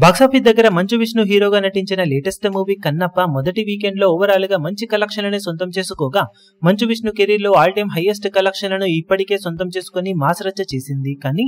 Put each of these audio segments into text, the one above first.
Box office దగ్గర మంచు విష్ణు హీరోగా నటించిన లేటెస్ట్ మూవీ కన్నప్ప మొదటి వీకెండ్ లో ఓవరాల్ గా మంచి కలెక్షన్లను సొంతం చేసుకోగా మంచు విష్ణు కెరీర్ లో ఆల్ టైమ్ హైయెస్ట్ కలెక్షన్లను ఇప్పటికే సొంతం చేసుకుని మాస్ రచ్చ చేసింది. కానీ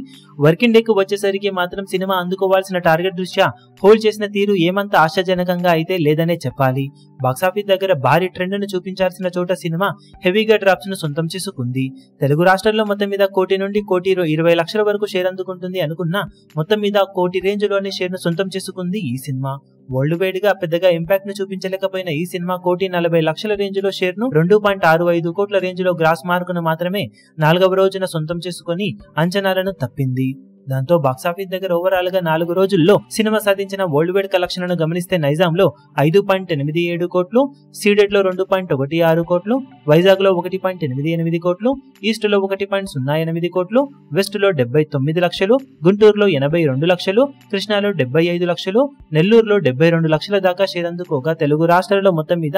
వర్కింగ్ డే కు వచ్చేసరికి మాత్రం సినిమా అందుకోవాల్సిన టార్గెట్ దృష్ట్యా హోల్డ్ చేసిన తీరు ఏమంత ఆశాజనకంగా అయితే లేదనే చెప్పాలి. బాక్సాఫీస్ దగ్గర భారీ ట్రెండ్ ను చూపించాల్సిన చోట సినిమా హెవీగా డ్రాప్స్ ను సొంతం చేసుకుంది. తెలుగు రాష్ట్రాల్లో మొత్తం మీద 1 కోటి నుండి 1,20 లక్షల వరకు షేర్ అందుకుంటుంది అనుకున్నా మొత్తం మీద 1 కోటి రేంజ్ లోనే షేర్ ను సొంతం చేసుకుంది ఈ సినిమా. వరల్డ్ వైడ్ గా పెద్దగా ఇంపాక్ట్ ను చూపించలేకపోయిన ఈ సినిమా 1,40 లక్షల రేంజ్ లో షేర్ ను 2.65 కోట్ల రేంజ్ లో గ్రాస్ మార్క్ ను మాత్రమే 4వ రోజున సొంతం చేసుకుని అంచనాలను తప్పింది. దాంతో బాక్సాఫీస్ దగ్గర ఓవరాల్ గా 4 రోజుల్లో సినిమా సాధించిన వరల్డ్ వైడ్ కలెక్షన్లను గమనిస్తే నైజాం లో 5.87 కోట్లు, సీడెడ్ లో 2.16 కోట్లు, వైజాగ్ లో 1.88 కోట్లు, ఈస్ట్ లో 1.08 కోట్లు, వెస్ట్ లో 79 లక్షలు, గుంటూరులో 82 లక్షలు, కృష్ణాలో 75 లక్షలు, నెల్లూరులో 72 లక్షల దాకా షేర్ అందుకోగా తెలుగు రాష్ట్రాల్లో మొత్తం మీద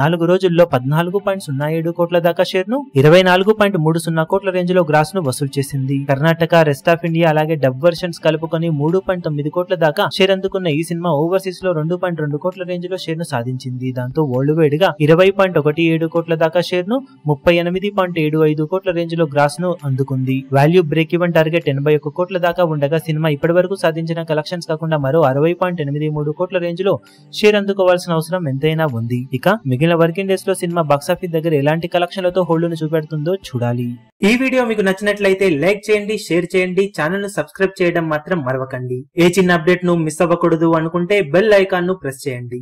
4 రోజుల్లో 14.07 కోట్ల దాకా షేర్ ను 24.30 కోట్ల రేంజ్ లో గ్రాస్ ను వసూలు చేసింది. కర్ణాటక, రెస్ట్ ఆఫ్ ఇండియా అలాగే డబ్ వర్షన్స్ కలుపుకొని 3.9 కోట్ల దాకా షేర్ అందుకున్న ఈ సినిమా ఓవర్సీస్ లో 2.2 కోట్ల రేంజ్ లో షేర్ ను సాధించింది. దాంతో వరల్డ్ వైడ్ గా 20.17 కోట్ల దాకా షేర్ ను 38.75 కోట్ల రేంజ్ లో గ్రాస్ ను అందుకుంది. వాల్యూ బ్రేక్ ఈవెన్ టార్గెట్ 81 కోట్ల దాకా ఉండగా సినిమా ఇప్పటి వరకు సాధించిన కలెక్షన్స్ కాకుండా మరో 60.83 కోట్ల రేంజ్ లో షేర్ అందుకోవాల్సిన అవసరం ఎంతైనా ఉంది. ఇక మిగిలిన వర్కింగ్ డేస్ లో సినిమా బాక్సాఫీస్ దగ్గర ఎలాంటి కలెక్షన్లతో హోల్డ్ ను చూపెడుతుందో చూడాలి. ఈ వీడియో మీకు నచ్చినట్లయితే లైక్ చేయండి, షేర్ చేయండి, ఛానల్ ను సబ్స్క్రైబ్ చేయడం మాత్రం మరవకండి. ఏ చిన్న అప్డేట్ ను మిస్ అవ్వకూడదు అనుకుంటే బెల్ ఐకాన్ ను ప్రెస్ చేయండి.